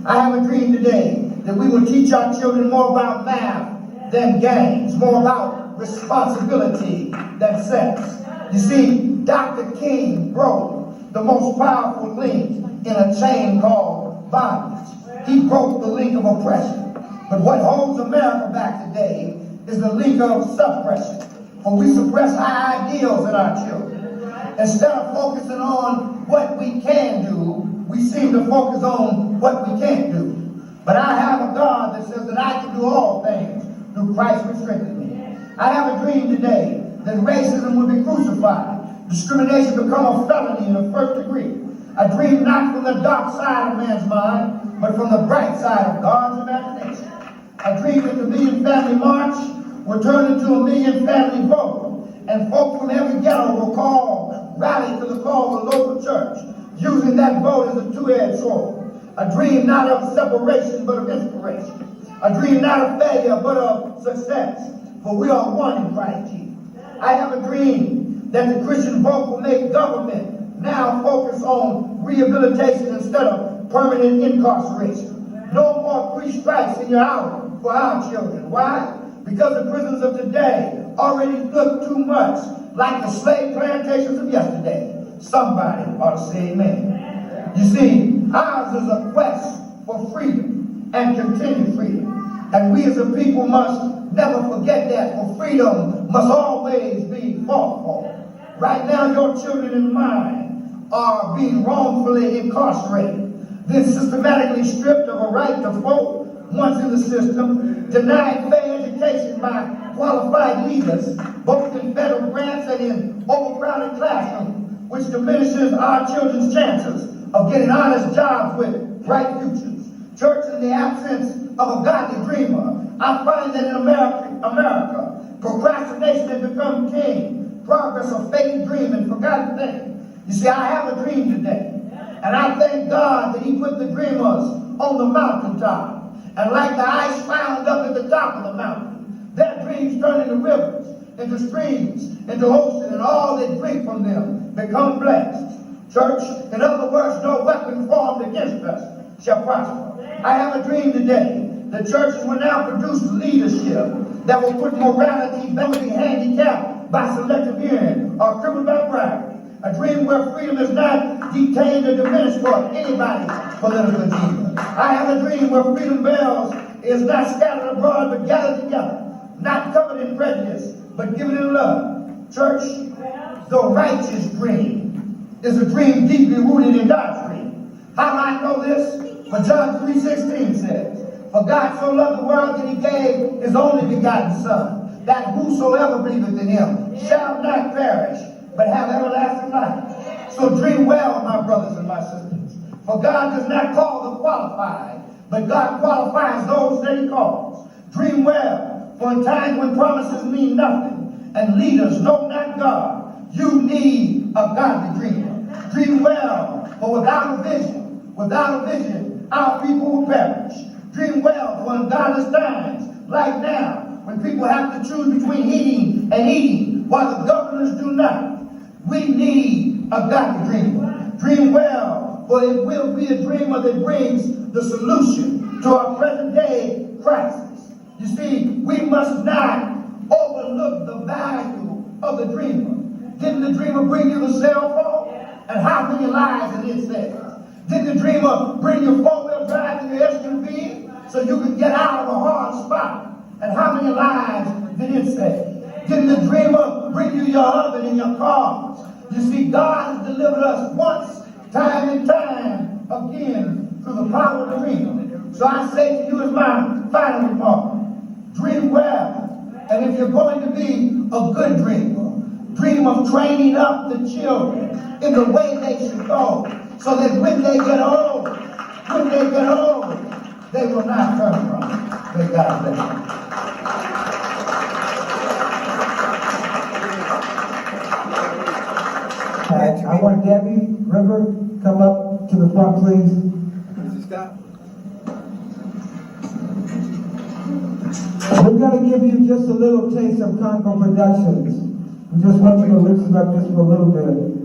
I have a dream today that we will teach our children more about math than games, more about responsibility than sex. You see, Dr. King broke the most powerful link in a chain called bondage. He broke the link of oppression. But what holds America back today is the link of suppression. For we suppress high ideals in our children. Instead of focusing on what we can do, we seem to focus on what we can't do. But I have a God that says that I can do all things through Christ which strengthens me. I have a dream today that racism will be crucified, discrimination become a felony in the first degree. A dream not from the dark side of man's mind, but from the bright side of God's imagination. A dream that the Million Family March will turn into a Million Family Vote, and folk from every ghetto will rally to the call of the local church, using that vote as a two-edged sword. A dream not of separation, but of inspiration. A dream not of failure, but of success. For we are one in Christ Jesus. I have a dream that the Christian vote will make government now focus on rehabilitation instead of permanent incarceration. No more free strikes in your hour for our children. Why? Because the prisons of today already look too much like the slave plantations of yesterday. Somebody ought to say amen. You see, ours is a quest for freedom and continued freedom. And we as a people must never forget that, for freedom must always be fought for. Right now, your children and mine are being wrongfully incarcerated, then systematically stripped of a right to vote once in the system, denied fair education by qualified leaders, both in federal grants and in overcrowded classrooms, which diminishes our children's chances of getting honest jobs with bright futures. Church, in the absence of a godly dreamer, I find that in America, procrastination has become king, progress a fake dream and forgotten thing. You see, I have a dream today, and I thank God that He put the dreamers on the mountaintop. And like the ice found up at the top of the mountain, their dreams turn into rivers, into streams, into oceans, and all that drink from them become blessed. Church, in other words, no weapon formed against us shall prosper. I have a dream today that churches will now produce leadership that will put morality back to be handicapped by selective hearing or crippled by bribery. A dream where freedom is not detained or diminished for anybody's political agenda. I have a dream where freedom bells is not scattered abroad but gathered together, not covered in prejudice but given in love. Church, the righteous dream is a dream deeply rooted in God's dream. How do I know this? For John 3:16 says, "For God so loved the world that He gave His only begotten Son, that whosoever believeth in Him shall not perish, but have everlasting life." So dream well, my brothers and my sisters. For God does not call the qualified, but God qualifies those that He calls. Dream well, for in times when promises mean nothing and leaders know not God, you need a godly dreamer. Dream well, for without a vision, our people will perish. Dream well, for in godless times, like now, when people have to choose between eating and eating, while the governors do not, we need a godly dreamer. Dream well, for it will be a dreamer that brings the solution to our present day crisis. You see, we must not overlook the value of the dreamer. Didn't the dreamer bring you the cell phone? And how many lives did it save? Didn't the dreamer bring your four-wheel drive and your SUV so you could get out of a hard spot? And how many lives did it save? Didn't the dreamer bring you your oven and your cars? You see, God has delivered us once, time and time again, through the power of the dreamer. So I say to you as my final remark, dream well. And if you're going to be a good dreamer, dream of training up the children in the way they should go, so that when they get old, they will not turn from it. May God bless you. I want Debbie, River, come up to the front, please. Mr. Scott. We're going to give you just a little taste of Congo Productions. We just want you to listen up just for a little bit.